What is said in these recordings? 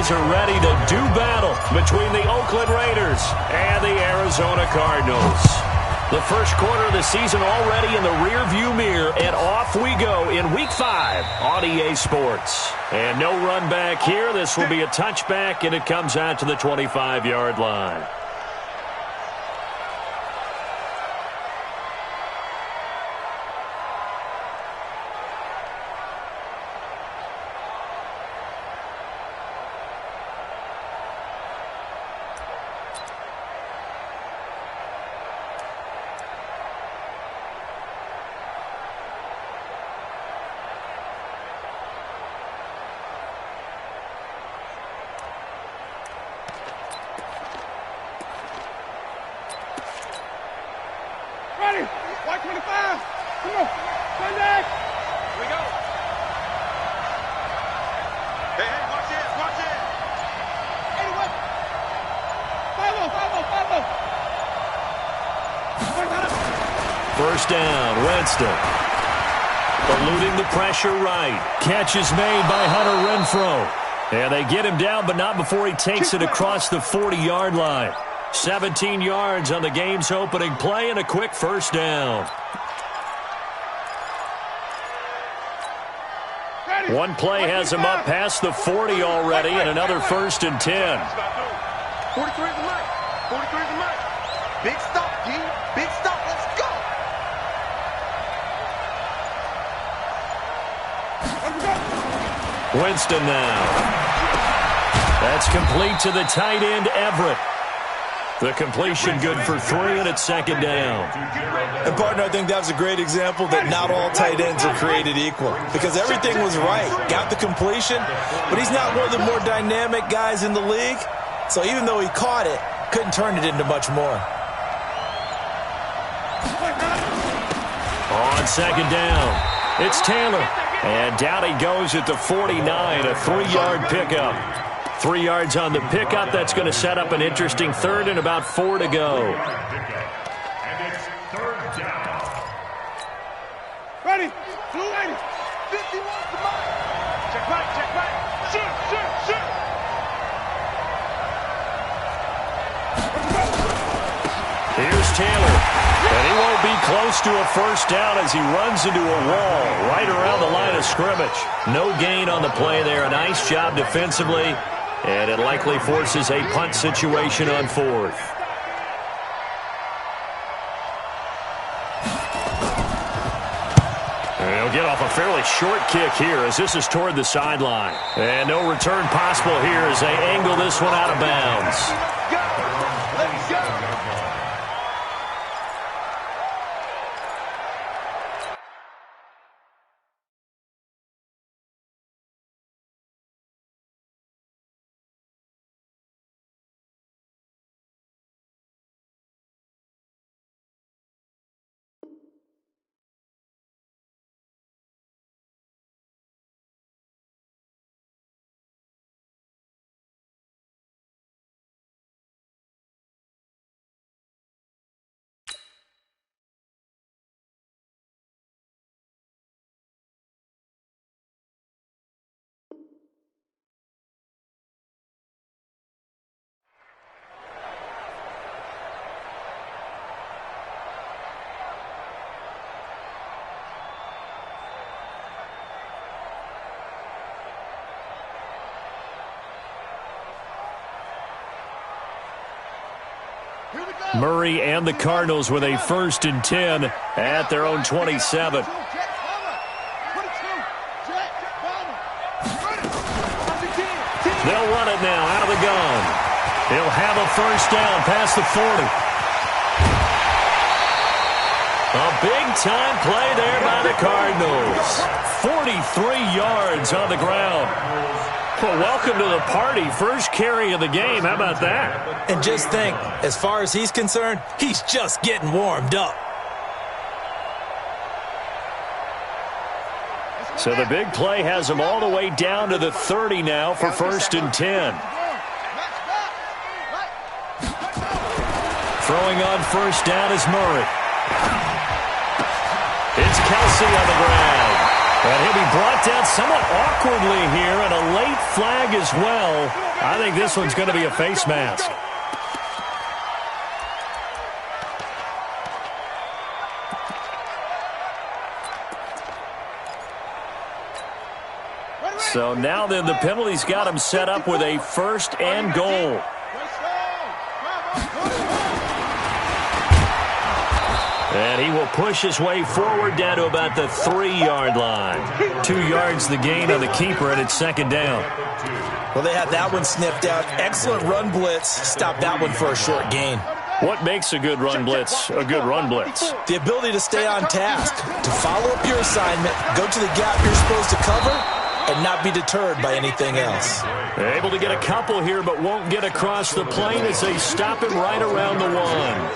guys are ready to do battle between the Oakland Raiders and the Arizona Cardinals. The first quarter of the season already in the rearview mirror, and off we go in Week 5 on EA Sports. And no run back here. This will be a touchback, and it comes out to the 25-yard line. First down, Winston. Eluding the pressure right. Catch is made by Hunter Renfrow. And they get him down, but not before he takes it across the 40-yard line. 17 yards on the game's opening play and a quick first down. One play has him up past the 40 already, and another 1st and 10. 43 is the mic. 43 is the mic. Big stop, G. Big stop. Let's go. Winston now. That's complete to the tight end, Everett. The completion good for 3, and it's 2nd down. And, partner, I think that was a great example that not all tight ends are created equal, because everything was right. Got the completion, but he's not one of the more dynamic guys in the league. So even though he caught it, couldn't turn it into much more. On 2nd down, it's Taylor. And down he goes at the 49, a 3-yard pickup. 3 yards on the pickup. That's going to set up an interesting 3rd and about 4 to go. And it's 3rd down. Ready. Blue 80. 51's the mark. Check right. Check right. Shoot. Shoot. Shoot. Here's Taylor. And he won't be close to a first down as he runs into a wall right around the line of scrimmage. No gain on the play there. A nice job defensively. And it likely forces a punt situation on 4th. And he'll get off a fairly short kick here as this is toward the sideline. And no return possible here as they angle this one out of bounds. Let's go. Murray and the Cardinals with a 1st and 10 at their own 27. They'll run it now out of the gun. He'll have a first down past the 40. A big-time play there by the Cardinals. 43 yards on the ground. Well, welcome to the party. First carry of the game. How about that? And just think, as far as he's concerned, he's just getting warmed up. So the big play has him all the way down to the 30 now for 1st and 10. Throwing on first down is Murray. It's Kelsey on the ground. And he'll be brought down somewhat awkwardly here, and a late flag as well. I think this one's going to be a face mask. So now then the penalty's got him set up with a 1st and goal. And he will push his way forward down to about the 3-yard line. 2 yards the gain on the keeper, and it's 2nd down. Well, they had that one sniffed out. Excellent run blitz. Stop that one for a short gain. What makes a good run blitz a good run blitz? The ability to stay on task, to follow up your assignment, go to the gap you're supposed to cover, and not be deterred by anything else. Able to get a couple here, but won't get across the plane as they stop him right around the 1.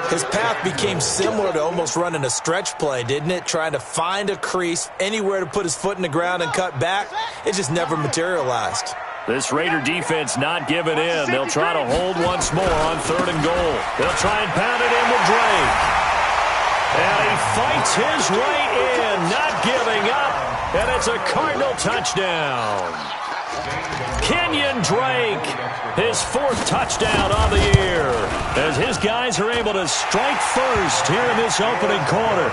His path became similar to almost running a stretch play, didn't it? Trying to find a crease, anywhere to put his foot in the ground and cut back. It just never materialized. This Raider defense not giving in. They'll try to hold once more on 3rd and goal. They'll try and pound it in with Drake. And he fights his way in, not giving up. And it's a Cardinal touchdown. Kenyon Drake, his 4th touchdown on the year, as his guys are able to strike first here in this opening quarter.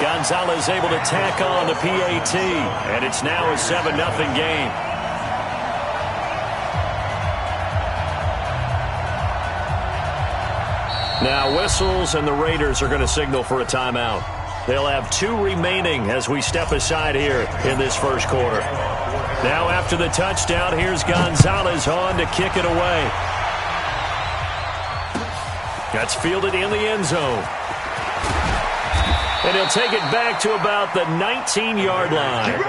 Gonzalez able to tack on the PAT, and it's now a 7-0 game. Now whistles, and the Raiders are going to signal for a timeout. They'll have 2 remaining as we step aside here in this 1st quarter. Now after the touchdown, here's Gonzalez on to kick it away. That's fielded in the end zone. And he'll take it back to about the 19-yard line.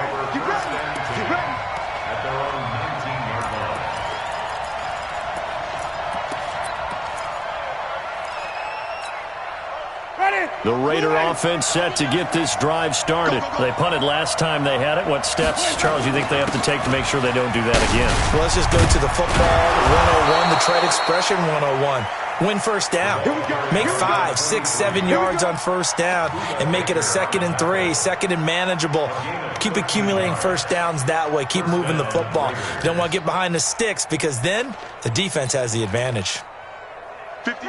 The Raider offense set to get this drive started. They punted last time they had it. What steps, Charles, do you think they have to take to make sure they don't do that again? Well, let's just go to the football 101, the trade expression 101. Win 1st down. Make 5, 6, 7 yards on 1st down and make it a 2nd and 3, 2nd and manageable. Keep accumulating 1st downs that way. Keep moving the football. You don't want to get behind the sticks because then the defense has the advantage.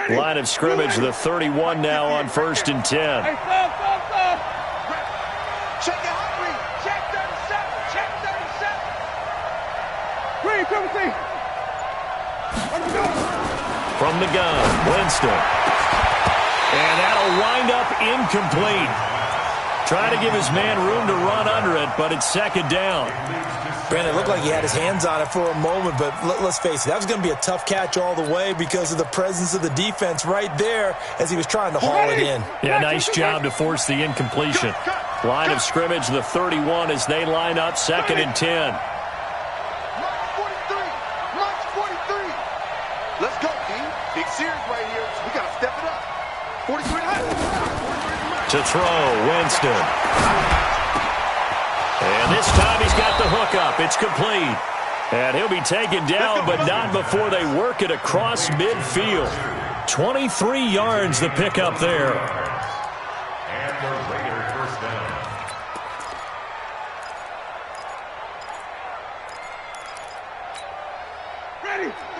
Line of scrimmage, the 31 now on 1st and 10. Check your hot read. Check 37. Check 37. From the gun, Winston. And that'll wind up incomplete. Trying to give his man room to run under it, but it's 2nd down. Brandon, it looked like he had his hands on it for a moment, but let's face it, that was going to be a tough catch all the way because of the presence of the defense right there as he was trying to haul it in. Yeah, nice job to force the incompletion. Line of scrimmage, the 31 as they line up 2nd and 10. March 43. March 43. Let's go, D. Big series right here, so we got to step it up. 43 and a half. To throw, Winston. And this time he's got the hook up. It's complete. And he'll be taken down, but not before they work it across midfield. 23 yards the pickup there. And the Raiders 1st down.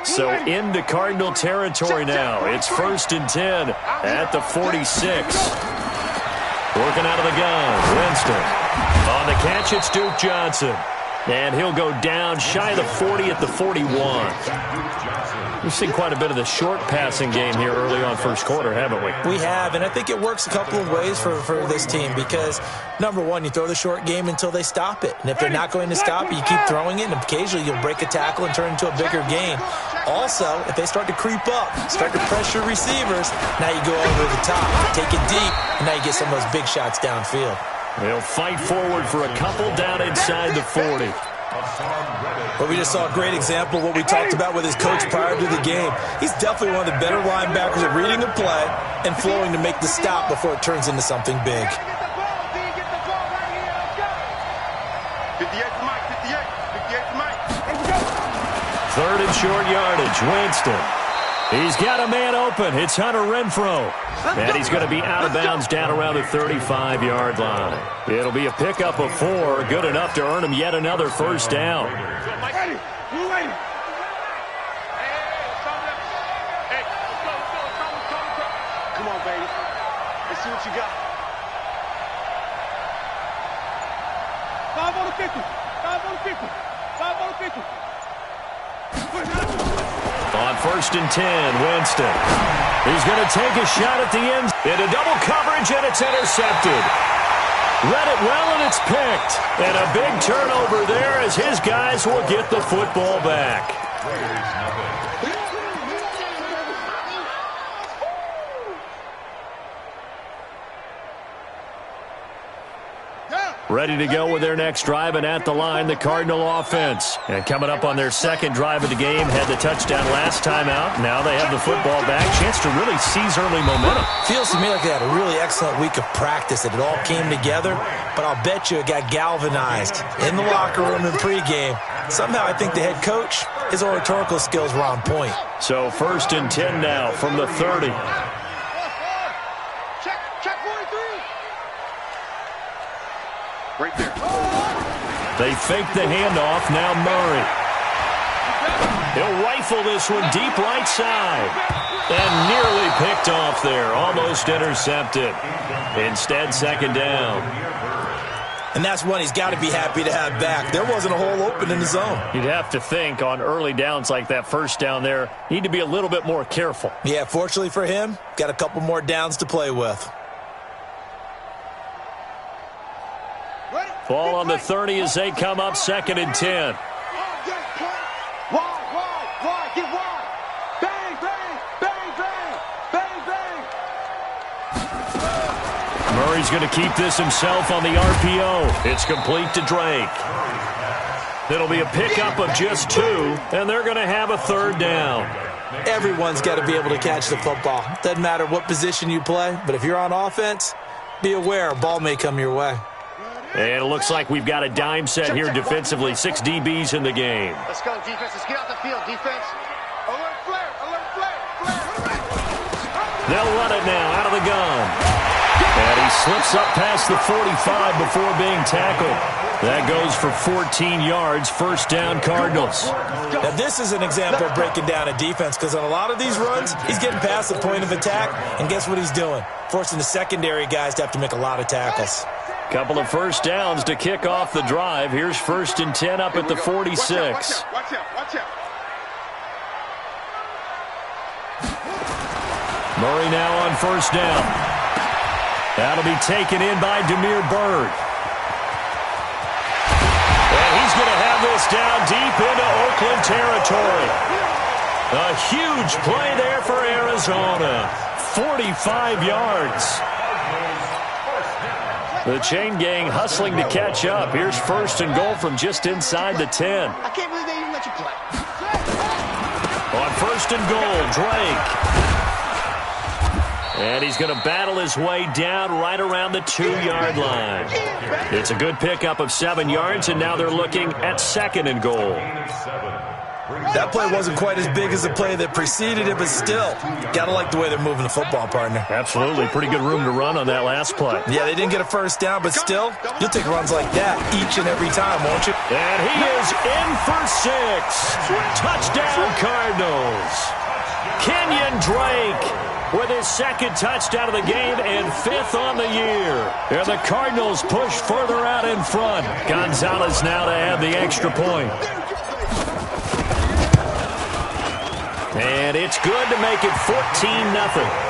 So into Cardinal territory now. It's 1st and 10 at the 46. Working out of the gun, Winston. On the catch, it's Duke Johnson. And he'll go down shy of the 40 at the 41. We've seen quite a bit of the short passing game here early on 1st quarter, haven't we? We have, and I think it works a couple of ways for this team because, number one, you throw the short game until they stop it. And if they're not going to stop it, you keep throwing it, and occasionally you'll break a tackle and turn it into a bigger gain. Also, if they start to creep up, start to pressure receivers, now you go over the top, take it deep, and now you get some of those big shots downfield. They'll fight forward for a couple down inside the 40. But we just saw a great example of what we talked about with his coach prior to the game. He's definitely one of the better linebackers at reading a play and flowing to make the stop before it turns into something big. 58 to Mike, 58. 58 to Mike. 3rd and short yardage, Winston. He's got a man open. It's Hunter Renfrow. And he's going to be out of bounds down around the 35-yard line. It'll be a pickup of 4, good enough to earn him yet another 1st down. Let's see what you got. 5 on the 50. 5 on the 50. 5 on the 50. On 1st and 10, Winston. He's going to take a shot at the end. Into double coverage, and it's intercepted. Read it well, and it's picked. And a big turnover there as his guys will get the football back. Ready to go with their next drive, and at the line, the Cardinal offense. And coming up on their second drive of the game, had the touchdown last time out. Now they have the football back. Chance to really seize early momentum. Feels to me like they had a really excellent week of practice, that it all came together, but I'll bet you it got galvanized in the locker room in pregame. Somehow I think the head coach, his oratorical skills were on point. So 1st and 10 now from the 30. Check 43. Right there. They fake the handoff. Now Murray. He'll rifle this one deep right side. And nearly picked off there. Almost intercepted. Instead, 2nd down. And that's one he's got to be happy to have back. There wasn't a hole open in the zone. You'd have to think on early downs like that, 1st down there, need to be a little bit more careful. Yeah, fortunately for him, got a couple more downs to play with. Ball on the 30 as they come up 2nd and 10. Wide, get wide. Bang, bang, bang, bang, bang, bang. Murray's going to keep this himself on the RPO. It's complete to Drake. It'll be a pickup of just 2, and they're going to have a 3rd down. Everyone's got to be able to catch the football. Doesn't matter what position you play, but if you're on offense, be aware a ball may come your way. And it looks like we've got a dime set here defensively. 6 DBs in the game. Let's go, defense. Let's get out the field, defense. Alert flare, alert flare, flare. They'll run it now out of the gun. And he slips up past the 45 before being tackled. That goes for 14 yards. 1st down, Cardinals. Now, this is an example of breaking down a defense, because on a lot of these runs, he's getting past the point of attack, and guess what he's doing? Forcing the secondary guys to have to make a lot of tackles. Couple of 1st downs to kick off the drive. Here's 1st and 10 up at the 46. Watch out. Murray now on 1st down. That'll be taken in by Demir Bird. And he's going to have this down deep into Oakland territory. A huge play there for Arizona. 45 yards. The chain gang hustling to catch up. Here's 1st and goal from just inside the 10. I can't believe they even let you play. On 1st and goal, Drake. And he's going to battle his way down right around the 2-yard line. It's a good pickup of 7 yards, and now they're looking at 2nd and goal. That play wasn't quite as big as the play that preceded it, but still, got to like the way they're moving the football, partner. Absolutely. Pretty good room to run on that last play. Yeah, they didn't get a 1st down, but still, you'll take runs like that each and every time, won't you? And he is in for 6. Touchdown, Cardinals. Kenyon Drake with his 2nd touchdown of the game and 5th on the year. And the Cardinals push further out in front. Gonzalez now to add the extra point. And it's good to make it 14-0.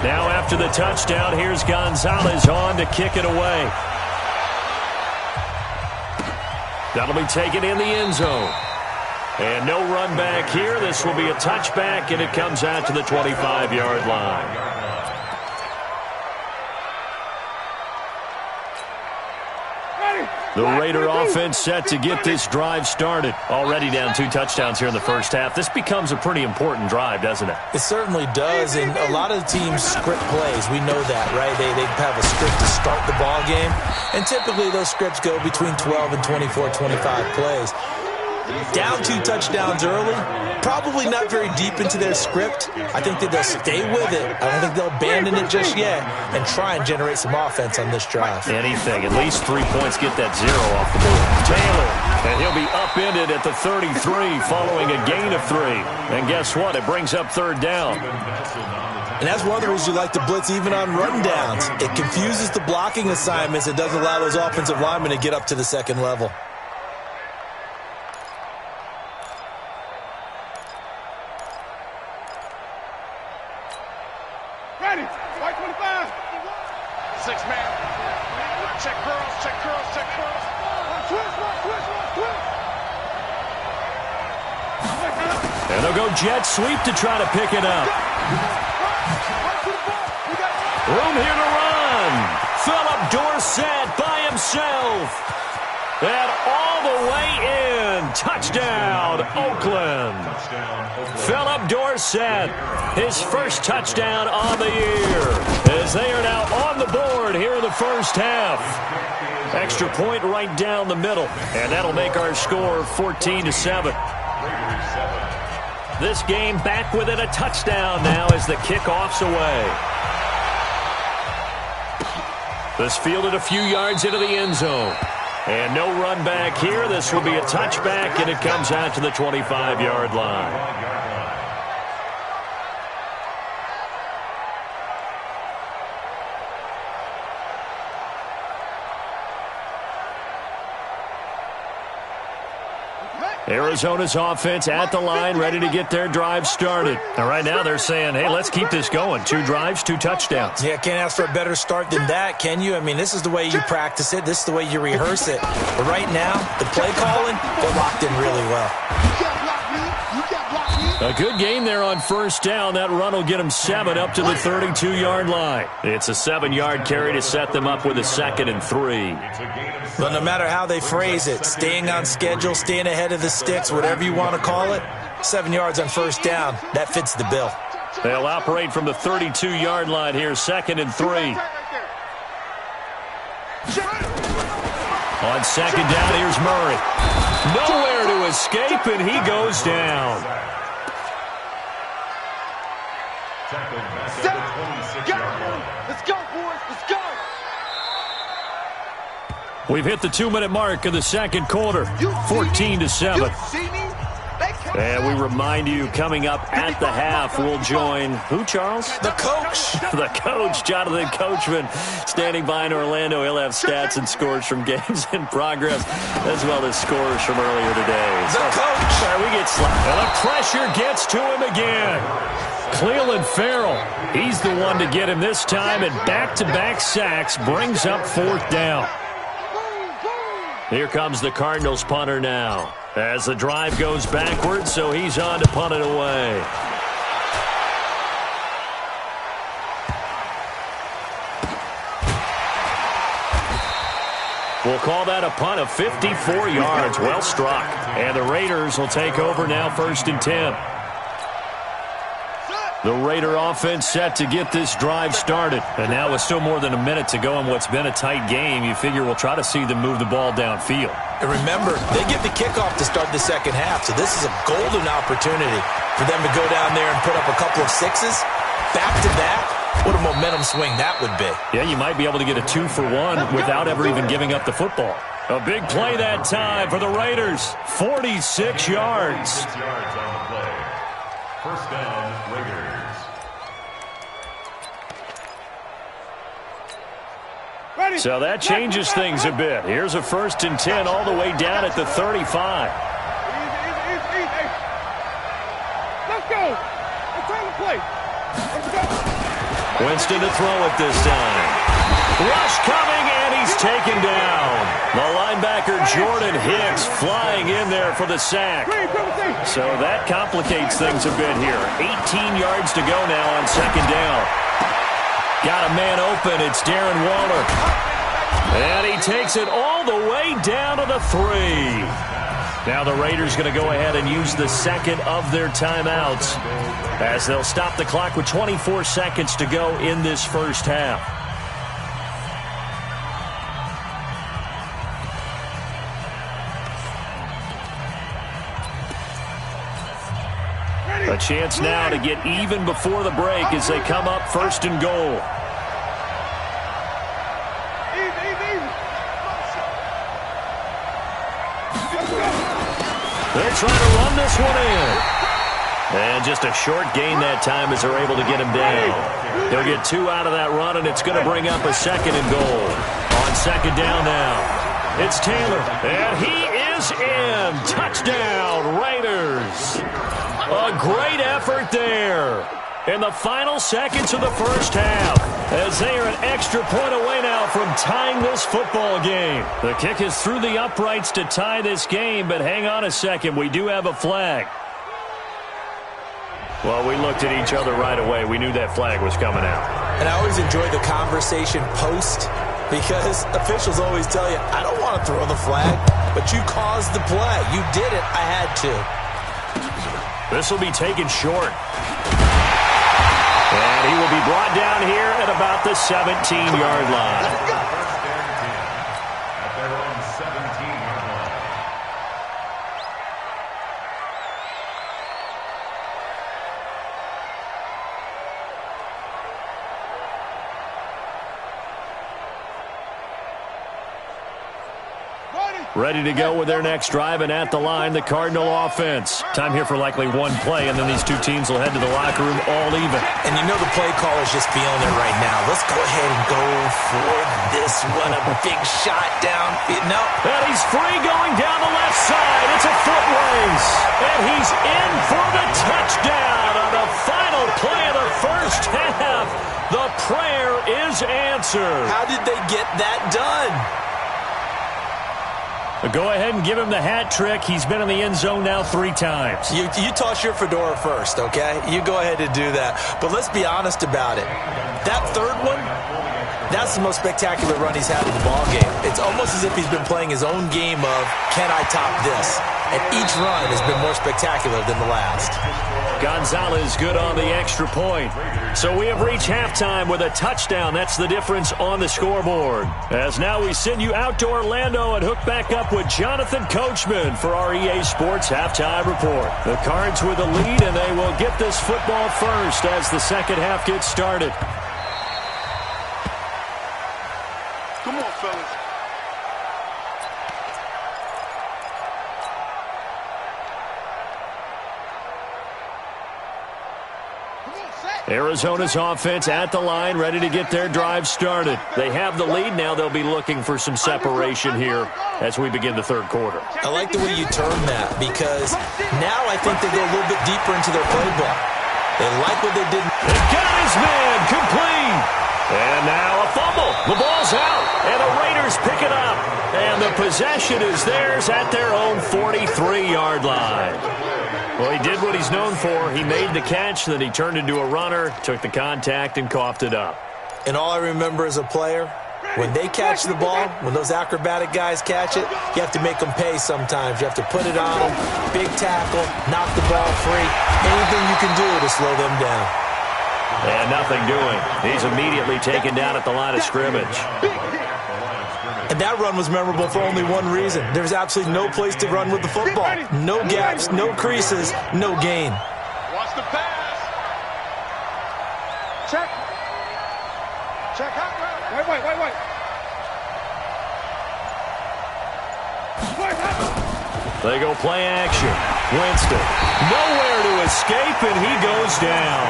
Now after the touchdown, here's Gonzalez on to kick it away. That'll be taken in the end zone. And no run back here. This will be a touchback, and it comes out to the 25-yard line. The Raider offense set to get this drive started. Already down 2 touchdowns here in the 1st half. This becomes a pretty important drive, doesn't it? It certainly does, and a lot of teams script plays. We know that, right? They have a script to start the ball game, and typically those scripts go between 12 and 24, 25 plays. Down 2 touchdowns early, probably not very deep into their script. I think that they'll stay with it. I don't think they'll abandon it just yet and try and generate some offense on this drive. Anything. At least 3 points, get that 0 off the board. Taylor, and he'll be upended at the 33 following a gain of 3. And guess what? It brings up 3rd down. And that's one of the reasons you like to blitz even on rundowns. It confuses the blocking assignments. It doesn't allow those offensive linemen to get up to the second level. Ready. White 25. 6-man. Check curls, check curls, check curls. Twist. And they'll go jet sweep to try to pick it up. Room here to run. Philip Dorsett by himself. And all the way in. Touchdown, Oakland. Philip Dorsett, his first touchdown on the year, as they are now on the board here in the first half. Extra point right down the middle, and that'll make our score 14-7. This game back within a touchdown now as the kickoff's away. This fielded a few yards into the end zone. And no run back here. This will be a touchback, and it comes out to the 25-yard line. Arizona's offense at the line, ready to get their drive started. And right now they're saying, hey, let's keep this going. 2 drives, 2 touchdowns. Yeah, can't ask for a better start than that, can you? I mean, this is the way you practice it. This is the way you rehearse it. But right now, the play calling, they're locked in really well. A good game there on first down. That run will get them 7 up to the 32-yard line. It's a 7-yard carry to set them up with a 2nd and 3. But no matter how they phrase it, staying on schedule, staying ahead of the sticks, whatever you want to call it, 7 yards on first down, that fits the bill. They'll operate from the 32-yard line here, 2nd and 3. On 2nd down, here's Murray. Nowhere to escape, and he goes down. Let's go, boys. Let's go. We've hit the 2-minute mark of the second quarter, 14-7. And we remind you, coming up at the half, we'll join who, Charles? The coach. The coach, Jonathan Coachman, standing by in Orlando. He'll have stats and scores from games in progress, as well as scores from earlier today. The coach. We get slapped. And the pressure gets to him again. Cleveland Farrell, he's the one to get him this time, and back-to-back sacks brings up 4th down. Here comes the Cardinals punter now, as the drive goes backwards, so he's on to punt it away. We'll call that a punt of 54 yards. Well struck. And the Raiders will take over now, 1st and 10. The Raider offense set to get this drive started. And now with still more than a minute to go in what's been a tight game, you figure we'll try to see them move the ball downfield. And remember, they get the kickoff to start the second half, so this is a golden opportunity for them to go down there and put up a couple of 6s. Back-to-back, what a momentum swing that would be. Yeah, you might be able to get a 2-for-1 without ever even giving up the football. A big play that time for the Raiders, 46 yards. First down, Raiders. So that changes things a bit. Here's a 1st and 10 all the way down at the 35. Easy. Let's go. It's time to play. Let's go. Winston to throw it this time. Rush coming, and he's taken down. The linebacker Jordan Hicks flying in there for the sack. So that complicates things a bit here. 18 yards to go now on 2nd down. Got a man open. It's Darren Waller. And he takes it all the way down to the 3. Now the Raiders going to go ahead and use the 2nd of their timeouts, as they'll stop the clock with 24 seconds to go in this first half. A chance now to get even before the break as they come up first and goal. They're trying to run this one in. And just a short gain that time as they're able to get him down. They'll get 2 out of that run, and it's going to bring up a second and goal. On second down now, it's Taylor, and he is in. Touchdown, Raiders. A great effort there in the final seconds of the first half, as they are an extra point away now from tying this football game. The kick is through the uprights to tie this game, but hang on a second, we do have a flag. Well, we looked at each other right away. We knew that flag was coming out. And I always enjoy the conversation post, because officials always tell you, I don't want to throw the flag, but you caused the play. You did it. I had to. This will be taken short. And he will be brought down here at about the 17-yard line. Ready to go with their next drive, and at the line, the Cardinal offense. Time here for likely one play, and then these two teams will head to the locker room all even. And you know the play caller's just feeling it right now. Let's go ahead and go for this one. A big shot down. No. And he's free going down the left side. It's a foot race. And he's in for the touchdown on the final play of the first half. The prayer is answered. How did they get that done? Go ahead and give him the hat trick. He's been in the end zone now 3 times. You toss your fedora first, okay? You go ahead and do that. But let's be honest about it. That third one, that's the most spectacular run he's had in the ballgame. It's almost as if he's been playing his own game of, can I top this? And each run has been more spectacular than the last. Gonzalez good on the extra point. So we have reached halftime with a touchdown. That's the difference on the scoreboard. As now we send you out to Orlando and hook back up with Jonathan Coachman for our EA Sports Halftime Report. The Cards with a lead, and they will get this football first as the second half gets started. Come on, fellas. Arizona's offense at the line, ready to get their drive started. They have the lead. Now they'll be looking for some separation here as we begin the third quarter. I like the way you term that, because now I think they go a little bit deeper into their playbook. They like what they did. They got his man complete. And now a fumble. The ball's out, and the Raiders pick it up. And the possession is theirs at their own 43-yard line. Well, he did what he's known for. He made the catch, then he turned into a runner, took the contact, and coughed it up. And all I remember as a player, when they catch the ball, when those acrobatic guys catch it, you have to make them pay sometimes. You have to put it on them, big tackle, knock the ball free. Anything you can do to slow them down. And nothing doing. He's immediately taken down at the line of scrimmage. And that run was memorable for only one reason. There's absolutely no place to run with the football. No gaps, no creases, no gain. Watch the pass. Check. Check out. Wait. They go play action. Winston, nowhere to escape, and he goes down.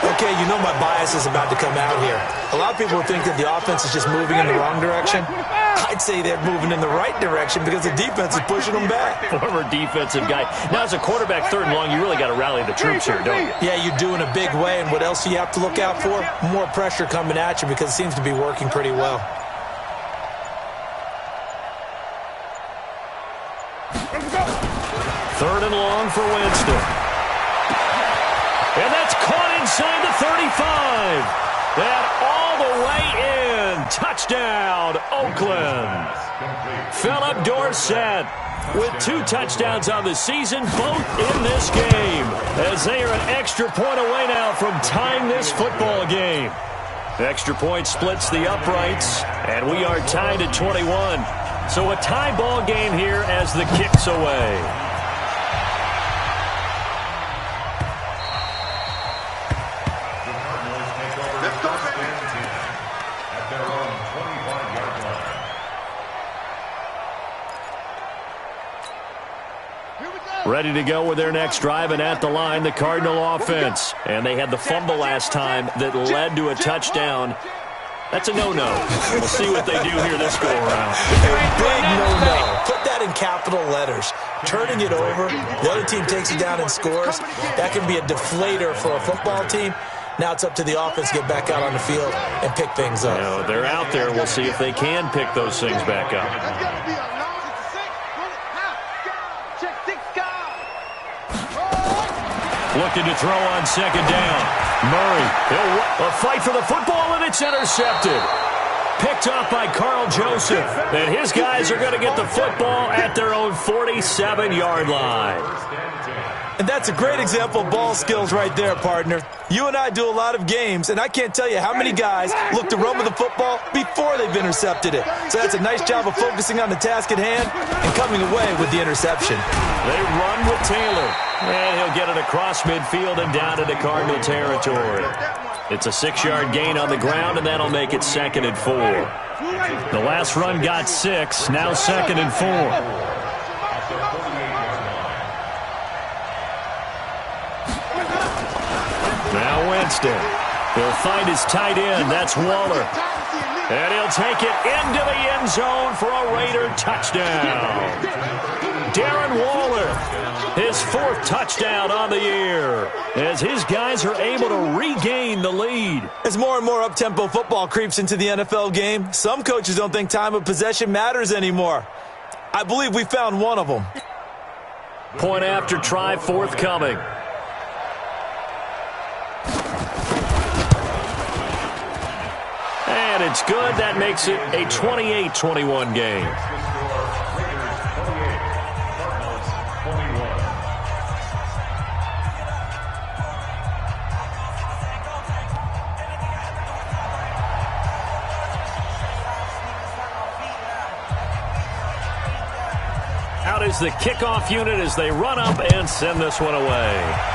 Okay, you know my bias is about to come out here. A lot of people think that the offense is just moving in the wrong direction. I'd say they're moving in the right direction because the defense is pushing them back. Former defensive guy. Now, as a quarterback, third and long, you really got to rally the troops here, don't you? Yeah, you do in a big way, and what else do you have to look out for? More pressure coming at you because it seems to be working pretty well. Third and long for Winston. And that's caught inside the 35. And all the way in. Touchdown, Oakland. Philip Dorsett with 2 touchdowns on the season, both in this game, as they are an extra point away now from tying this football game. The extra point splits the uprights, and we are tied at 21. So a tie ball game here as the kick's away. Ready to go with their next drive, and at the line, the Cardinal offense. And they had the fumble last time that led to a touchdown. That's a no-no. We'll see what they do here this go-around. Big no-no. Put that in capital letters. Turning it over, the other team takes it down and scores. That can be a deflator for a football team. Now it's up to the offense to get back out on the field and pick things up. You know, they're out there. We'll see if they can pick those things back up. Looking to throw on second down. Murray, a fight for the football, and it's intercepted. Picked off by Carl Joseph. And his guys are going to get the football at their own 47-yard line. And that's a great example of ball skills right there, partner. You and I do a lot of games, and I can't tell you how many guys look to run with the football before they've intercepted it. So that's a nice job of focusing on the task at hand and coming away with the interception. They run with Taylor, and he'll get it across midfield and down into Cardinal territory. It's a 6-yard gain on the ground, and that'll make it 2nd and 4. The last run got 6, now 2nd and 4. Now Winston. He'll find his tight end. That's Waller. And he'll take it into the end zone for a Raider touchdown. Darren Waller, his 4th touchdown on the year, as his guys are able to regain the lead. As more and more up-tempo football creeps into the NFL game, some coaches don't think time of possession matters anymore. I believe we found one of them. Point after try forthcoming. And it's good. That makes it a 28-21 game. Out is the kickoff unit as they run up and send this one away.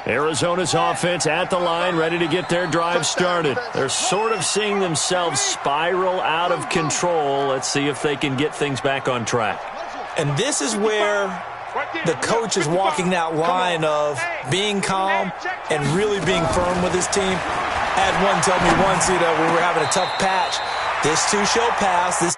Arizona's offense at the line, ready to get their drive started. They're sort of seeing themselves spiral out of control. Let's see if they can get things back on track. And this is where the coach is walking that line of being calm and really being firm with his team. I had one tell me once, when we were having a tough patch, this too shall pass. This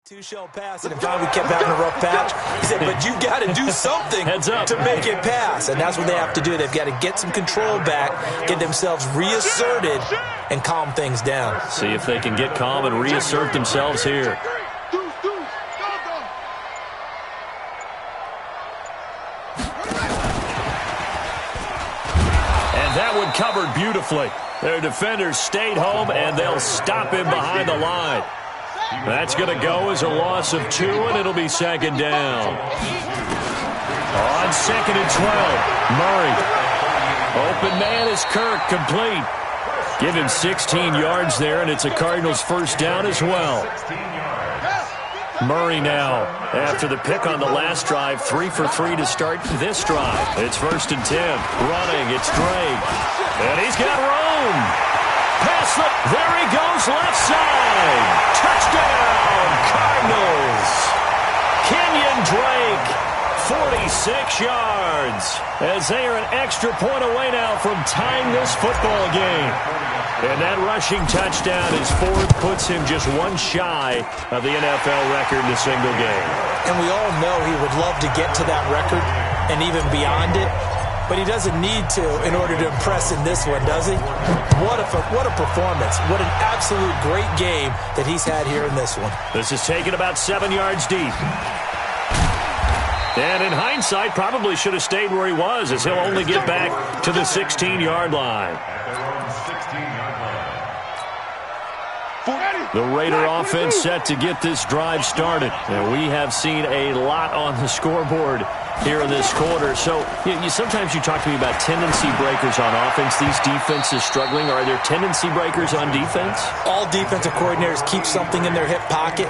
too shall pass, and in fact, we kept having a rough patch. He said, but you got to do something to make it pass, and that's what they have to do. They've got to get some control back, get themselves reasserted, and calm things down. See if they can get calm and reassert themselves here. And that one covered beautifully. Their defenders stayed home, and they'll stop him behind the line. That's going to go as a loss of 2, and it'll be 2nd down. On 2nd and 12, Murray. Open man is Kirk, complete. Give him 16 yards there, and it's a Cardinals 1st down as well. Murray now, after the pick on the last drive, 3 for 3 to start this drive. It's 1st and 10. Running, it's Drake. And he's got room. There he goes, left side. Touchdown, Cardinals. Kenyon Drake, 46 yards. As they are an extra point away now from tying this football game. And that rushing touchdown, his 4th, puts him just 1 shy of the NFL record in a single game. And we all know he would love to get to that record and even beyond it. but he doesn't need to in order to impress in this one, does he? What a performance. What an absolute great game that he's had here in this one. This is taken about 7 yards deep. And in hindsight, probably should have stayed where he was, as he'll only get back to the 16-yard line. The Raider offense set to get this drive started. And we have seen a lot on the scoreboard here in this quarter. So sometimes you talk to me about tendency breakers on offense. These defenses struggling. Are there tendency breakers on defense? All defensive coordinators keep something in their hip pocket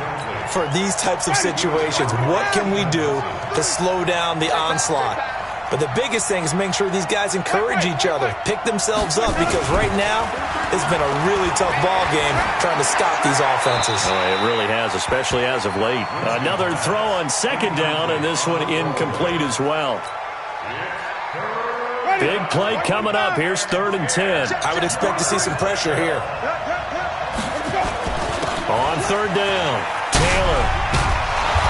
for these types of situations. What can we do to slow down the onslaught? But the biggest thing is making sure these guys encourage each other, pick themselves up, because right now it's been a really tough ball game trying to stop these offenses. Oh, it really has, especially as of late. Another throw on second down, and this one incomplete as well. Big play coming up. Here's 3rd and 10. I would expect to see some pressure here. On 3rd down, Taylor.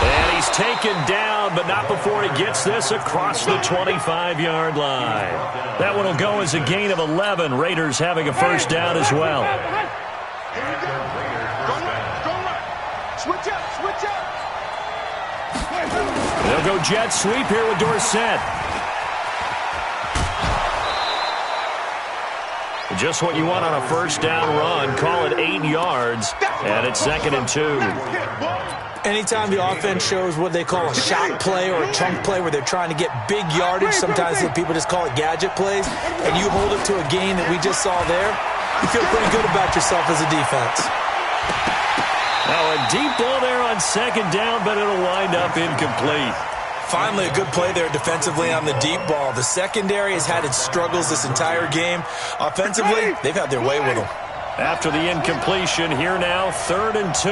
And he's taken down, but not before he gets this across the 25-yard line. That one will go as a gain of 11. Raiders having a first down as well. Switch up. They'll go jet sweep here with Dorsett. Just what you want on a first down run. Call it 8 yards, and it's 2nd and 2. Anytime the offense shows what they call a shot play or a chunk play where they're trying to get big yardage, sometimes people just call it gadget plays, and you hold it to a gain that we just saw there, you feel pretty good about yourself as a defense. Now a deep ball there on 2nd down, but it'll wind up incomplete. Finally, a good play there defensively on the deep ball. The secondary has had its struggles this entire game. Offensively, they've had their way with them. After the incompletion, here now, 3rd and 2.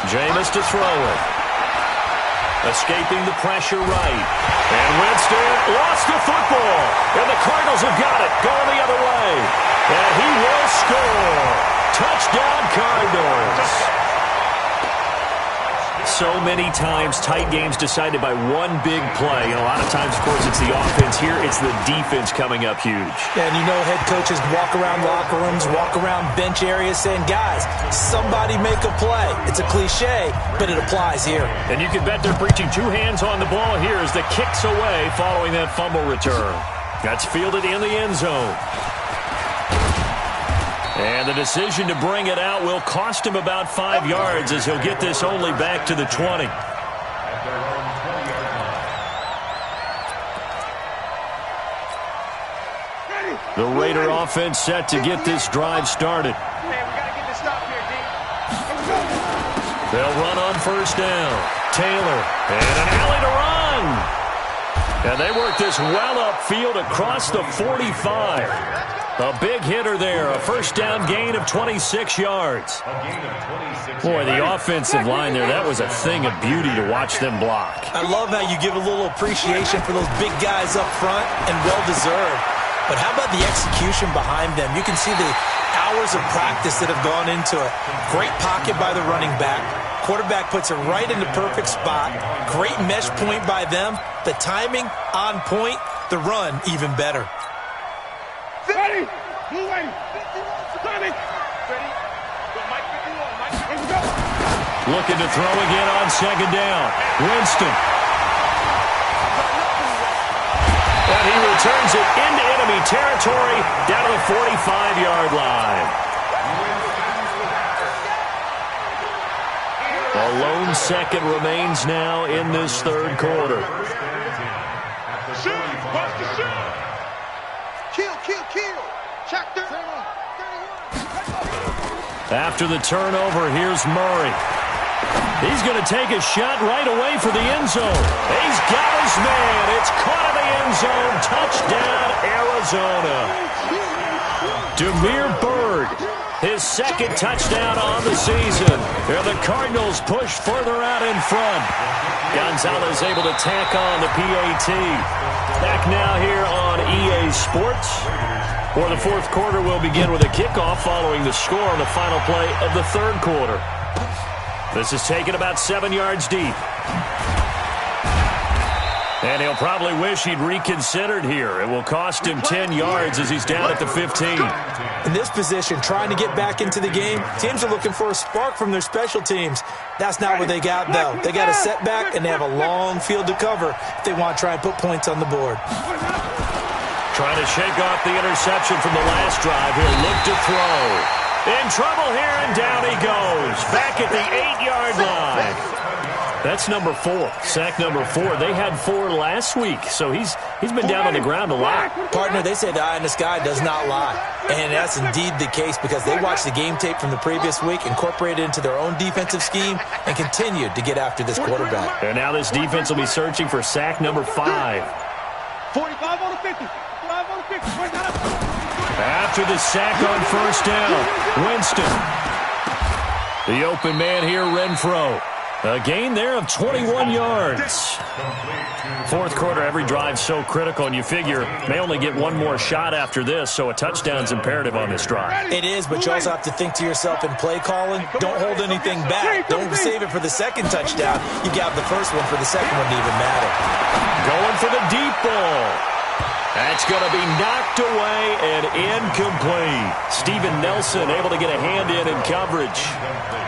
Jameis to throw it. Escaping the pressure right. And Winston lost the football. And the Cardinals have got it. Going the other way. And he will score. Touchdown, Cardinals. So many times, tight games decided by one big play. And a lot of times, of course, it's the offense. Here, it's the defense coming up huge. And you know head coaches walk around locker rooms, walk around bench areas saying, guys, somebody make a play. It's a cliche, but it applies here. And you can bet they're preaching 2 hands on the ball here as the kick's away following that fumble return. That's fielded in the end zone. And the decision to bring it out will cost him about 5 yards as he'll get this only back to the 20. The Raider offense set to get this drive started. They'll run on first down. Taylor, and an alley to run. And they work this well upfield across the 45. A big hitter there, a first down gain of 26 yards. Boy, the offensive line there, that was a thing of beauty to watch them block. I love how you give a little appreciation for those big guys up front, and well-deserved. But how about the execution behind them? You can see the hours of practice that have gone into it. Great pocket by the running back. Quarterback puts it right in the perfect spot. Great mesh point by them. The timing on point. The run even better. Ready? Move ready. Ready. Looking to throw again on second down. Winston. And he returns it into enemy territory down to the 45-yard line. A lone second remains now in this third quarter. Kill. Check there. After the turnover, here's Murray. He's going to take a shot right away for the end zone. He's got his man. It's caught in the end zone. Touchdown, Arizona. Damiere Byrd, his second touchdown on the season. And the Cardinals push further out in front. Gonzalez able to tack on the PAT. Back now here on EA Sports. For the fourth quarter, we'll begin with a kickoff following the score on the final play of the third quarter. This is taken about 7 yards deep. And he'll probably wish he'd reconsidered here. It will cost him 10 yards as he's down at the 15. In this position, trying to get back into the game, teams are looking for a spark from their special teams. That's not what they got, though. They got a setback, and they have a long field to cover if they want to try and put points on the board. Trying to shake off the interception from the last drive. He'll look to throw. In trouble here, and down he goes. Back at the 8-yard line. That's number 4. Sack number 4. They had 4 last week, so he's been down on the ground a lot. Partner, they say the eye in the sky does not lie. And that's indeed the case because they watched the game tape from the previous week, incorporated it into their own defensive scheme, and continued to get after this quarterback. And now this defense will be searching for sack number 5. 45 on the 50. 5 on the 50. After the sack on first down, Winston. The open man here, Renfro. A gain there of 21 yards. Fourth quarter, every drive so critical, and you figure may only get one more shot after this, so a touchdown's imperative on this drive. It is, but you also have to think to yourself in play calling, don't hold anything back. Don't save it for the second touchdown. You got the first one for the second one to even matter. Going for the deep ball. That's going to be knocked away and incomplete. Steven Nelson able to get a hand in coverage.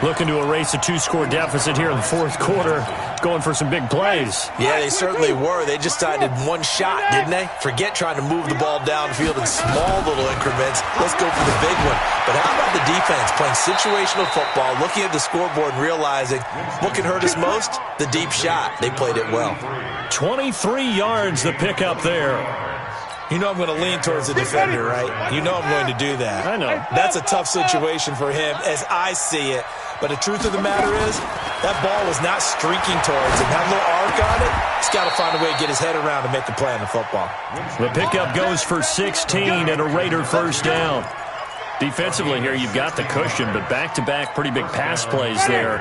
Looking to erase a 2-score deficit here in the fourth quarter. Going for some big plays. Yeah, they certainly were. They just decided one shot, didn't they? Forget trying to move the ball downfield in small little increments. Let's go for the big one. But how about the defense playing situational football, looking at the scoreboard and realizing what can hurt us most? The deep shot. They played it well. 23 yards the pickup there. You know I'm going to lean towards the defender, right? You know I'm going to do that. I know. That's a tough situation for him as I see it. But the truth of the matter is, that ball was not streaking towards him. That little arc on it, he's got to find a way to get his head around to make a play on the football. The pickup goes for 16 and a Raider first down. Defensively here, you've got the cushion, but back-to-back pretty big pass plays there.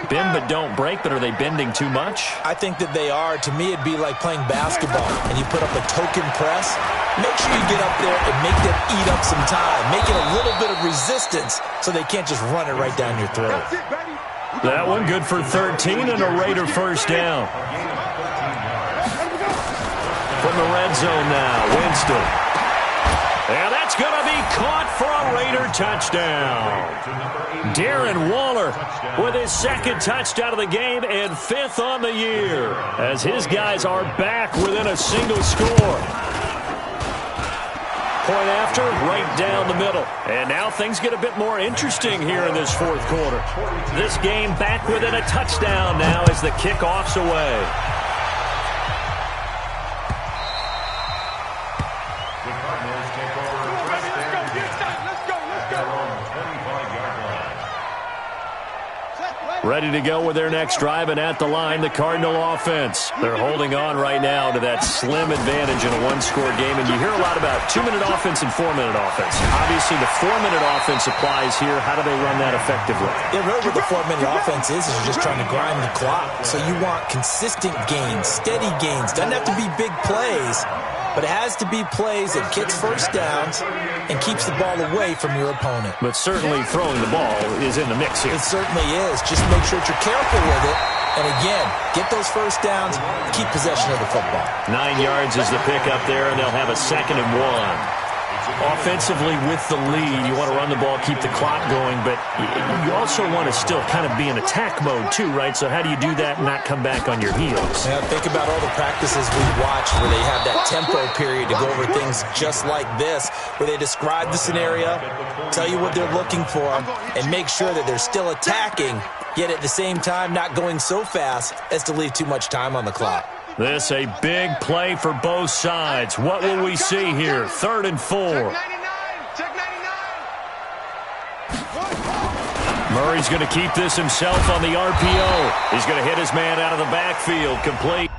Bend but don't break, but are they bending too much? I think that they are. To me, it'd be like playing basketball, and you put up a token press. Make sure you get up there and make them eat up some time. Make it a little bit of resistance so they can't just run it right down your throat. That one good for 13 and a Raider first down. From the red zone now, Winston. And that's going to be caught for a Raider touchdown. Darren Waller with his second touchdown of the game and 5th on the year as his guys are back within a single score. Point after, right down the middle. And now things get a bit more interesting here in this fourth quarter. This game back within a touchdown now as the kickoff's away. Ready to go with their next drive, and at the line, the Cardinal offense. They're holding on right now to that slim advantage in a one-score game, and you hear a lot about 2-minute offense and 4-minute offense. Obviously, the 4-minute offense applies here. How do they run that effectively? Yeah, really what the 4-minute offense is you're just trying to grind the clock. So you want consistent gains, steady gains. Doesn't have to be big plays, but it has to be plays that gets first downs and keeps the ball away from your opponent. But certainly throwing the ball is in the mix here. It certainly is. Just make sure that you're careful with it. And again, get those first downs, keep possession of the football. 9 yards is the pickup there, and they'll have a 2nd and 1. Offensively with the lead, you want to run the ball, keep the clock going, but you also want to still kind of be in attack mode too, right? So how do you do that and not come back on your heels? Yeah, think about all the practices we've watched where they have that tempo period to go over things just like this, where they describe the scenario, tell you what they're looking for, and make sure that they're still attacking, yet at the same time not going so fast as to leave too much time on the clock. This a big play for both sides. What will we see here? 3rd and 4. Murray's going to keep this himself on the RPO. He's going to hit his man out of the backfield. Complete.